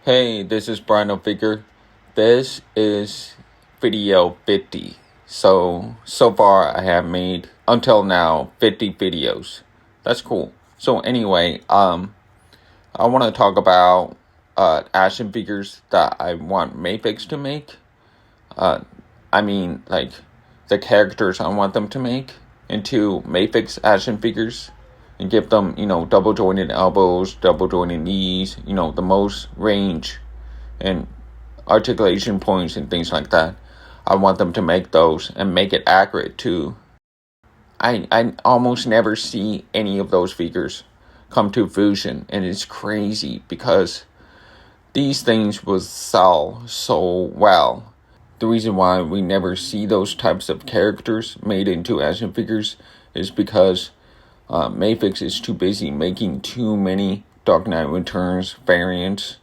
Hey, this is Brian Figure. This is video 50. So far I have made, until now, 50 videos. That's cool. So anyway, I want to talk about action figures that I want Mafex to make. Like, the characters I want them to make into Mafex action figures. And give them, double jointed elbows, double jointed knees, the most range and articulation points and things like that. I want them to make those and make it accurate too. I almost never see any of those figures come to fruition, and it's crazy because these things will sell so well. The reason why we never see those types of characters made into action figures is because Mafex is too busy making too many Dark Knight Returns variants.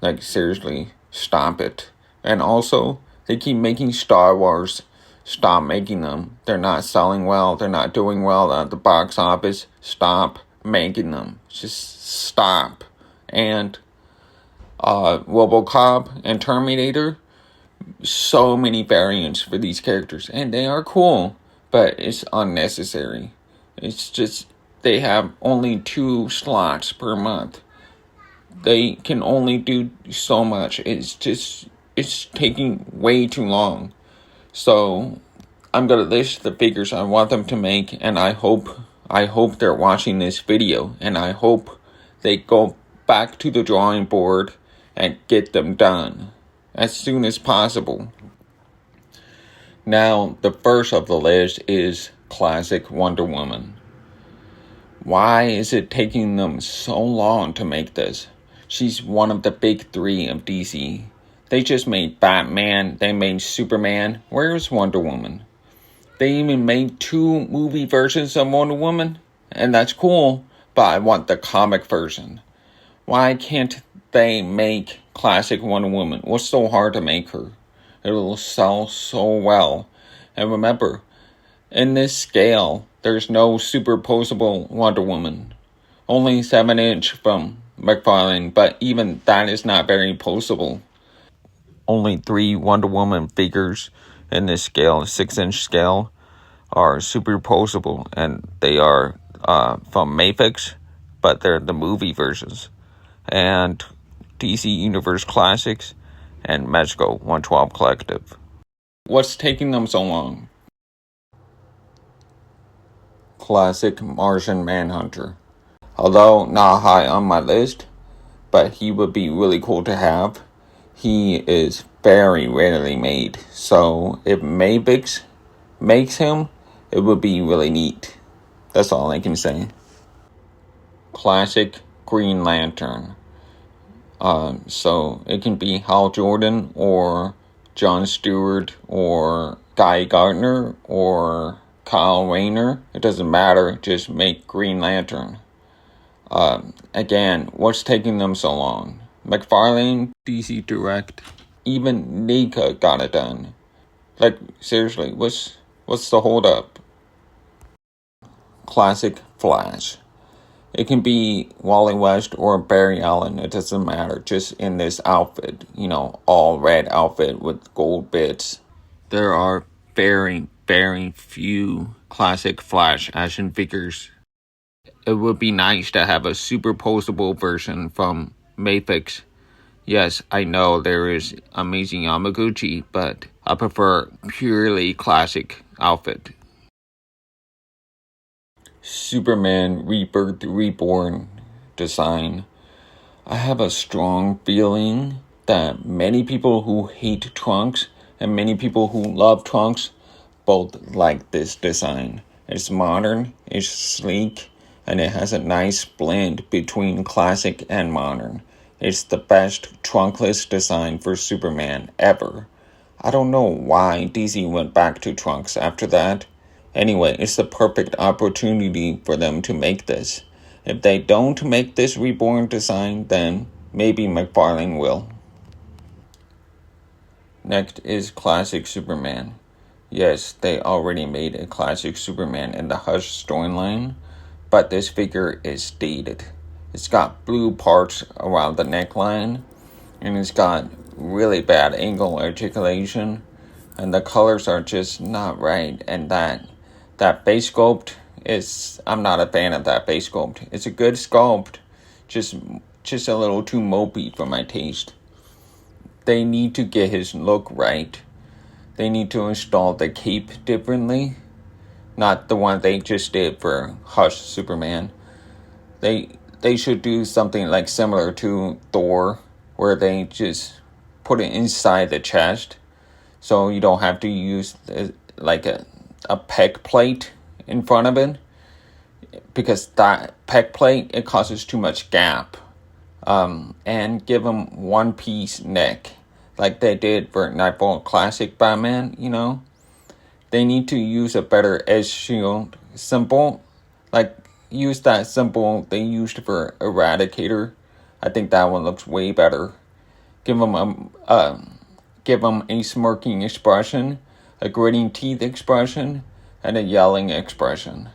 Like, seriously, stop it. And also, they keep making Star Wars. Stop making them. They're not selling well. They're not doing well at the box office. Stop making them. Just stop. And RoboCop and Terminator, so many variants for these characters. And they are cool, but it's unnecessary. It's just, they have only 2 slots per month. They can only do so much. It's taking way too long. So, I'm going to list the figures I want them to make, and I hope they're watching this video, and I hope they go back to the drawing board and get them done as soon as possible. Now, the first of the list is classic Wonder Woman. Why is it taking them so long to make this? She's one of the big 3 of DC. They just made Batman, they made Superman. Where's Wonder Woman? They even made 2 movie versions of Wonder Woman, and that's cool, but I want the comic version. Why can't they make classic Wonder Woman? What's so hard to make her? It will sell so well. And remember, in this scale, there's no superposable Wonder Woman. Only 7-inch from McFarlane, but even that is not very posable. Only 3 Wonder Woman figures in this scale, 6-inch scale, are superposable, and they are from Mafex, but they're the movie versions. And DC Universe Classics and Magical 112 Collective. What's taking them so long? Classic Martian Manhunter. Although not high on my list, but he would be really cool to have. He is very rarely made, so if Mafex makes him, it would be really neat. That's all I can say. Classic Green Lantern. So it can be Hal Jordan or John Stewart or Guy Gardner or Kyle Rayner. It doesn't matter, just make Green Lantern. Again, what's taking them so long? McFarlane, DC Direct, even Nika got it done. Like, seriously, what's the hold up? Classic Flash. It can be Wally West or Barry Allen, it doesn't matter, just in this outfit, all red outfit with gold bits. There are very, very few classic Flash action figures. It would be nice to have a superposable version from Mafex. Yes, I know there is Amazing Yamaguchi, but I prefer purely classic outfit. Superman Rebirth Reborn design. I have a strong feeling that many people who hate Trunks and many people who love Trunks both like this design. It's modern, it's sleek, and it has a nice blend between classic and modern. It's the best trunkless design for Superman ever. I don't know why DC went back to Trunks after that. Anyway, it's the perfect opportunity for them to make this. If they don't make this Reborn design, then maybe McFarlane will. Next is Classic Superman. Yes, they already made a Classic Superman in the Hush storyline, but this figure is dated. It's got blue parts around the neckline, and he's got really bad angle articulation, and the colors are just not right. And that base sculpt is, I'm not a fan of that base sculpt. It's a good sculpt, just a little too mopey for my taste. They need to get his look right. They need to install the cape differently, not the one they just did for Hush Superman. They should do something like similar to Thor, where they just put it inside the chest, so you don't have to use like a peg plate in front of it, because that peg plate, it causes too much gap. And give him one piece neck, like they did for Nightfall Classic Batman. They need to use a better edge shield symbol, like use that symbol they used for Eradicator. I think that one looks way better. Give him a smirking expression, a gritting teeth expression, and a yelling expression.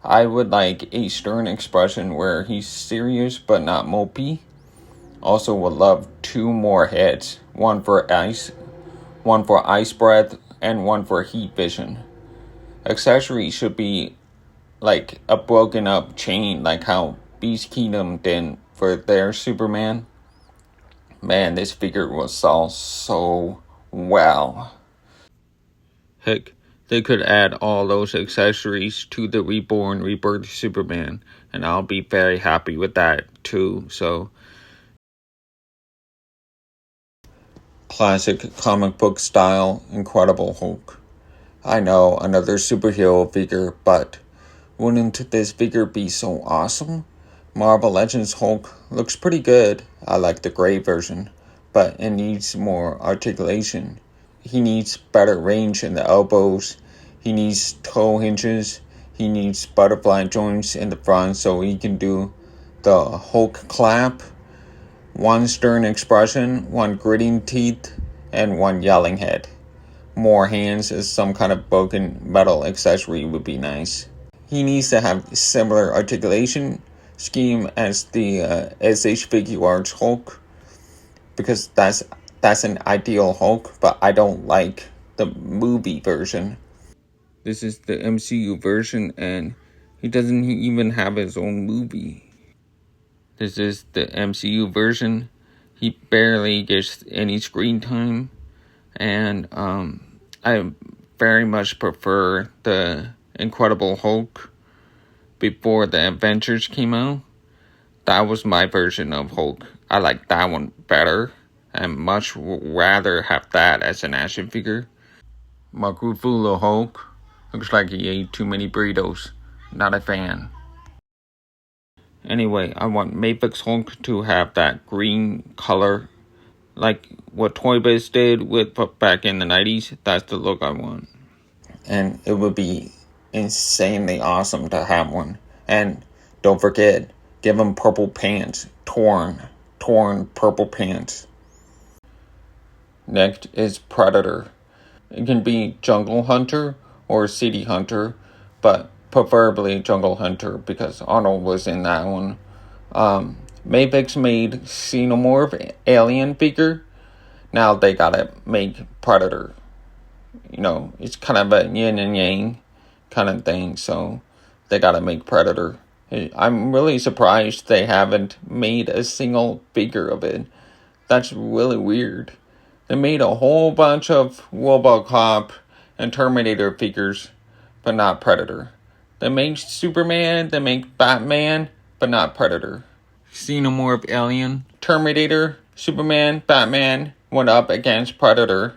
I would like a stern expression where he's serious but not mopey. Also would love 2 more heads, one for ice breath, and one for heat vision. Accessories should be like a broken up chain, like how Beast Kingdom did for their Superman. Man, this figure will sell so well. Heck, they could add all those accessories to the Reborn, Rebirth Superman, and I'll be very happy with that too. So, classic comic book style Incredible Hulk. I know, another superhero figure, but wouldn't this figure be so awesome? Marvel Legends Hulk looks pretty good. I like the gray version, but it needs more articulation. He needs better range in the elbows. He needs toe hinges. He needs butterfly joints in the front so he can do the Hulk clap. 1 stern expression, 1 gritting teeth, and 1 yelling head. More hands as some kind of broken metal accessory would be nice. He needs to have similar articulation scheme as the SH Figure Arts Hulk, because that's an ideal Hulk, but I don't like the movie version. This is the MCU version, and he doesn't even have his own movie. This is the MCU version. He barely gets any screen time, and I very much prefer the Incredible Hulk before the Avengers came out. That was my version of Hulk. I like that one better, and much rather have that as an action figure. Makufula Hulk looks like he ate too many burritos. Not a fan. Anyway, I want Mafex Hulk to have that green color, like what Toy Biz did with back in the 90s. That's the look I want. And it would be insanely awesome to have one. And don't forget, give him purple pants. Torn purple pants. Next is Predator. It can be Jungle Hunter or City Hunter, but preferably Jungle Hunter because Arnold was in that one. Mafex made Xenomorph alien figure. Now they gotta make Predator. It's kind of a yin and yang kind of thing, so they gotta make Predator. I'm really surprised they haven't made a single figure of it. That's really weird. They made a whole bunch of Robocop and Terminator figures, but not Predator. They make Superman, they make Batman, but not Predator. Xenomorph alien, Terminator, Superman, Batman went up against Predator.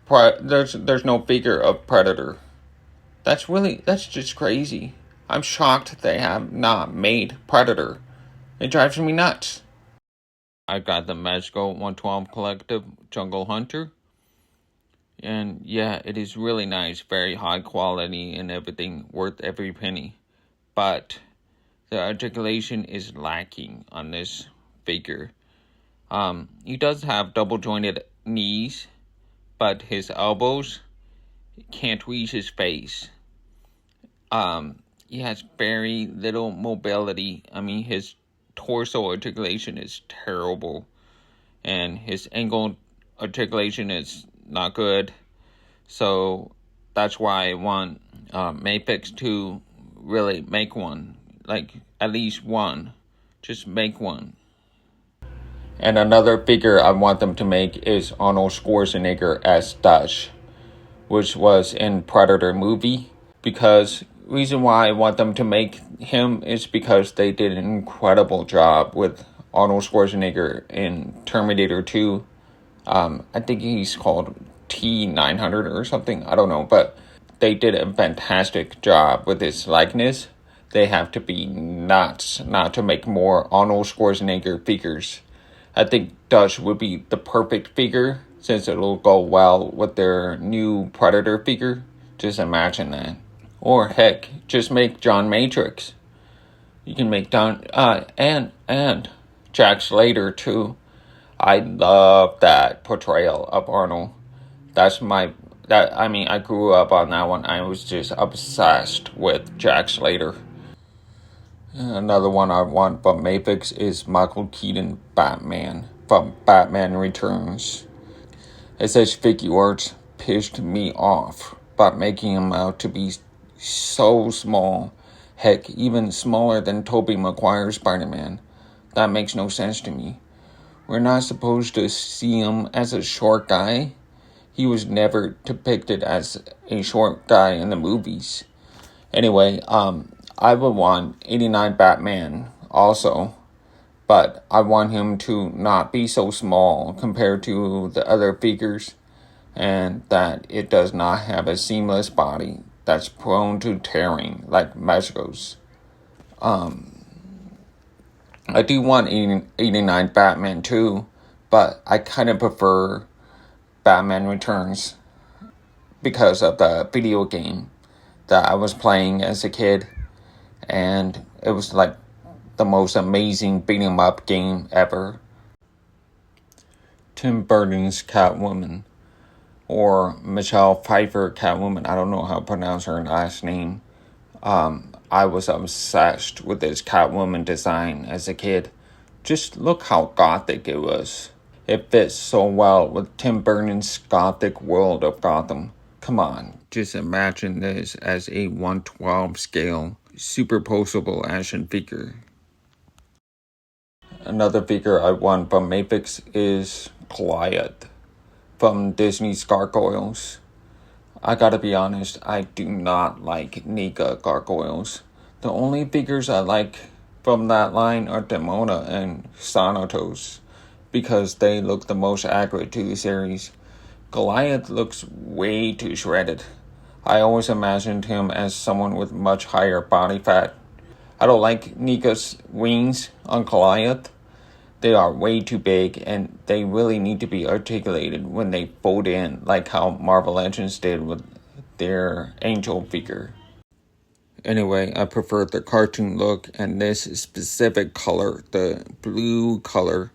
There's no figure of Predator. That's just crazy. I'm shocked they have not made Predator. It drives me nuts. I got the Magical 112 Collective Jungle Hunter. And yeah, it is really nice, very high quality and everything, worth every penny. But the articulation is lacking on this figure. He does have double jointed knees, but his elbows can't reach his face. He has very little mobility. I mean, his torso articulation is terrible. and his angle articulation is not good. So that's why I want Mafex to really make one, like at least one. Just make one. And another figure I want them to make is Arnold Schwarzenegger as Dutch, which was in Predator movie. Because reason why I want them to make him is because they did an incredible job with Arnold Schwarzenegger in Terminator 2. I think he's called T900 or something. I don't know, but they did a fantastic job with his likeness. They have to be nuts not to make more Arnold Schwarzenegger figures. I think Dutch would be the perfect figure since it'll go well with their new Predator figure. Just imagine that. Or heck, just make John Matrix. You can make Don and Jack Slater too. I love that portrayal of Arnold. I grew up on that one. I was just obsessed with Jack Slater. Another one I want from Mafex is Michael Keaton Batman from Batman Returns. His figures pissed me off by making him out to be so small. Heck, even smaller than Tobey Maguire's Spider-Man. That makes no sense to me. We're not supposed to see him as a short guy. He was never depicted as a short guy in the movies. Anyway, I would want 89 Batman also, but I want him to not be so small compared to the other figures, and that it does not have a seamless body that's prone to tearing like Mexico's. I do want 89 Batman too, but I kind of prefer Batman Returns because of the video game that I was playing as a kid, and it was like the most amazing beat 'em up game ever. Tim Burton's Catwoman, or Michelle Pfeiffer Catwoman, I don't know how to pronounce her last name. I was obsessed with this Catwoman design as a kid. Just look how gothic it was. It fits so well with Tim Burton's gothic world of Gotham. Come on, just imagine this as a 1/12 scale superposable action figure. Another figure I want from Mafex is Goliath from Disney's Gargoyles. I gotta be honest, I do not like NECA Gargoyles. The only figures I like from that line are Demona and Thanatos, because they look the most accurate to the series. Goliath looks way too shredded. I always imagined him as someone with much higher body fat. I don't like NECA's wings on Goliath. They are way too big, and they really need to be articulated when they fold in, like how Marvel Legends did with their Angel figure. Anyway, I prefer the cartoon look and this specific color, the blue color,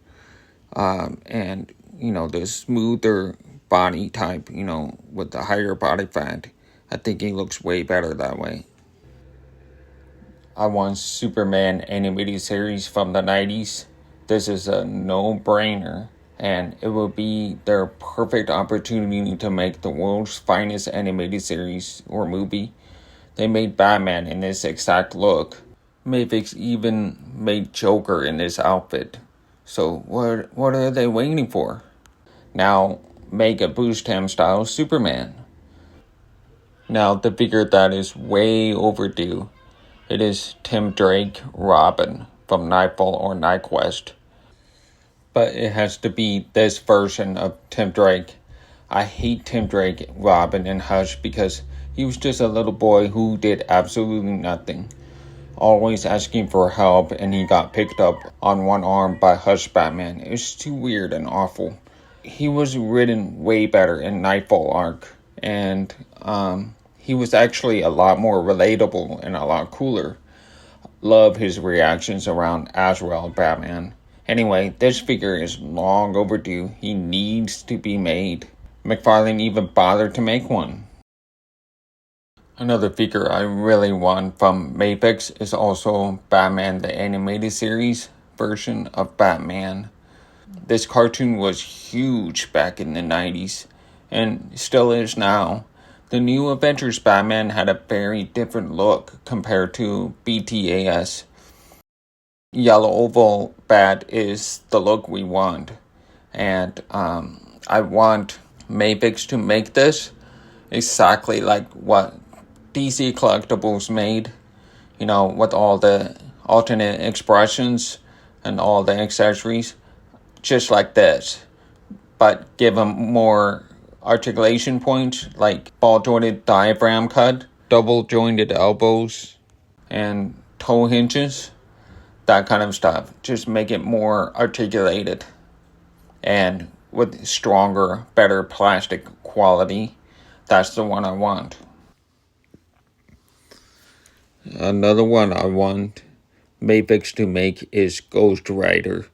and, the smoother body type, with the higher body fat. I think he looks way better that way. I want Superman animated series from the 90s. This is a no-brainer, and it will be their perfect opportunity to make the world's finest animated series or movie. They made Batman in this exact look. Mafex even made Joker in this outfit. So what are they waiting for? Now make a Bustam style Superman. Now the figure that is way overdue. It is Tim Drake Robin from Nightfall or Nightquest. But it has to be this version of Tim Drake. I hate Tim Drake Robin in Hush because he was just a little boy who did absolutely nothing. Always asking for help, and he got picked up on one arm by Hush Batman. It's too weird and awful. He was written way better in Nightfall arc, and he was actually a lot more relatable and a lot cooler. Love his reactions around Azrael Batman. Anyway, this figure is long overdue. He needs to be made. McFarlane even bothered to make one. Another figure I really want from Mafex is also Batman the Animated Series version of Batman. This cartoon was huge back in the 90s and still is now. The new Avengers Batman had a very different look compared to BTAS. Yellow Oval Bat is the look we want. And I want Mafex to make this exactly like what DC Collectibles made. You know, with all the alternate expressions and all the accessories. Just like this. But give them more articulation points, like ball-jointed diaphragm cut, double-jointed elbows, and toe hinges. That kind of stuff. Just make it more articulated and with stronger, better plastic quality. That's the one I want. Another one I want Mafex to make is Ghost Rider.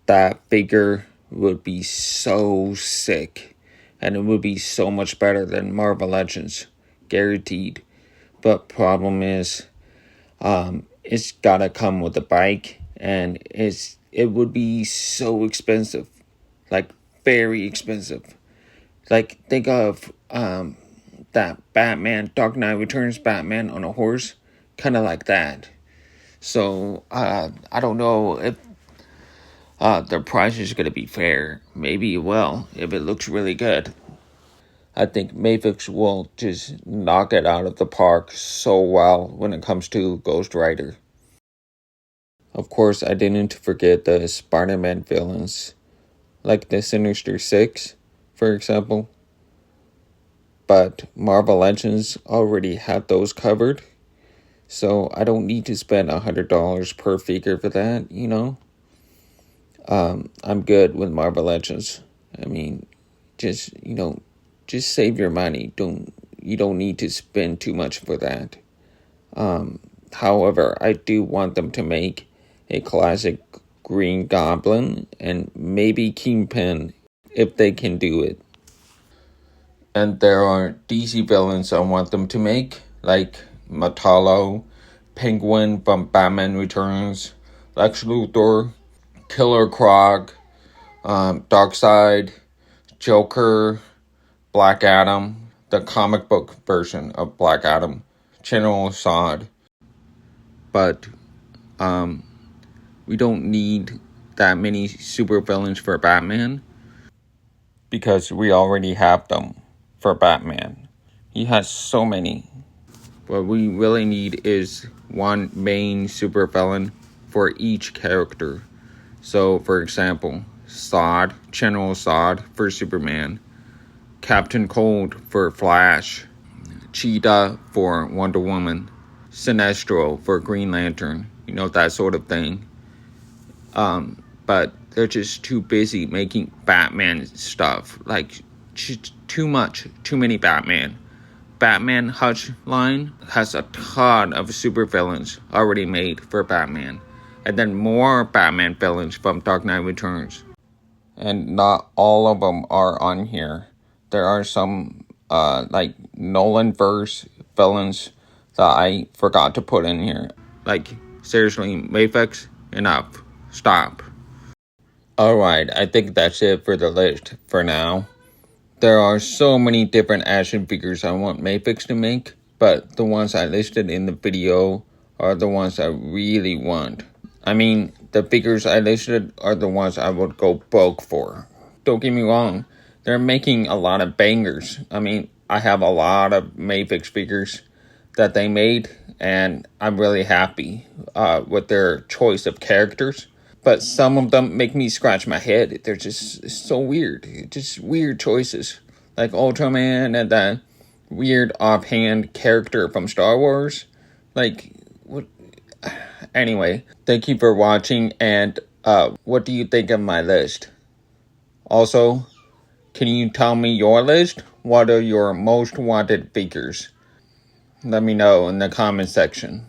That figure would be so sick. And it would be so much better than Marvel Legends. Guaranteed. But problem is, it's gotta come with a bike, and it would be so expensive, like very expensive. Like think of that Batman, Dark Knight Returns Batman on a horse, kind of like that. So I don't know if the price is gonna be fair. Maybe it will if it looks really good. I think Mafex will just knock it out of the park so well when it comes to Ghost Rider. Of course, I didn't forget the Spider-Man villains, like the Sinister Six, for example. But Marvel Legends already had those covered, so I don't need to spend $100 per figure for that, you know? I'm good with Marvel Legends. I mean, just save your money. You don't need to spend too much for that. However, I do want them to make a classic Green Goblin and maybe Kingpin if they can do it. And there are DC villains I want them to make, like Metallo, Penguin from Batman Returns, Lex Luthor, Killer Croc, Darkseid, Joker, Black Adam, the comic book version of Black Adam, General Zod. But we don't need that many supervillains for Batman because we already have them for Batman. He has so many. What we really need is one main supervillain for each character. So, for example, Zod, General Zod for Superman, Captain Cold for Flash, Cheetah for Wonder Woman, Sinestro for Green Lantern, that sort of thing. But they're just too busy making Batman stuff. Like, too many Batman. Batman Hush line has a ton of supervillains already made for Batman. And then more Batman villains from Dark Knight Returns. And not all of them are on here. There are some, like, Nolan-verse villains that I forgot to put in here. Like, seriously, Mafex, enough. Stop. Alright, I think that's it for the list for now. There are so many different action figures I want Mafex to make, but the ones I listed in the video are the ones I really want. I mean, the figures I listed are the ones I would go broke for. Don't get me wrong, they're making a lot of bangers. I mean, I have a lot of Mafex figures that they made, and I'm really happy with their choice of characters. But some of them make me scratch my head. They're just so weird. Just weird choices. Like Ultraman and that weird offhand character from Star Wars. Like, what? Anyway, thank you for watching, and what do you think of my list? Also, can you tell me your list? What are your most wanted figures? Let me know in the comment section.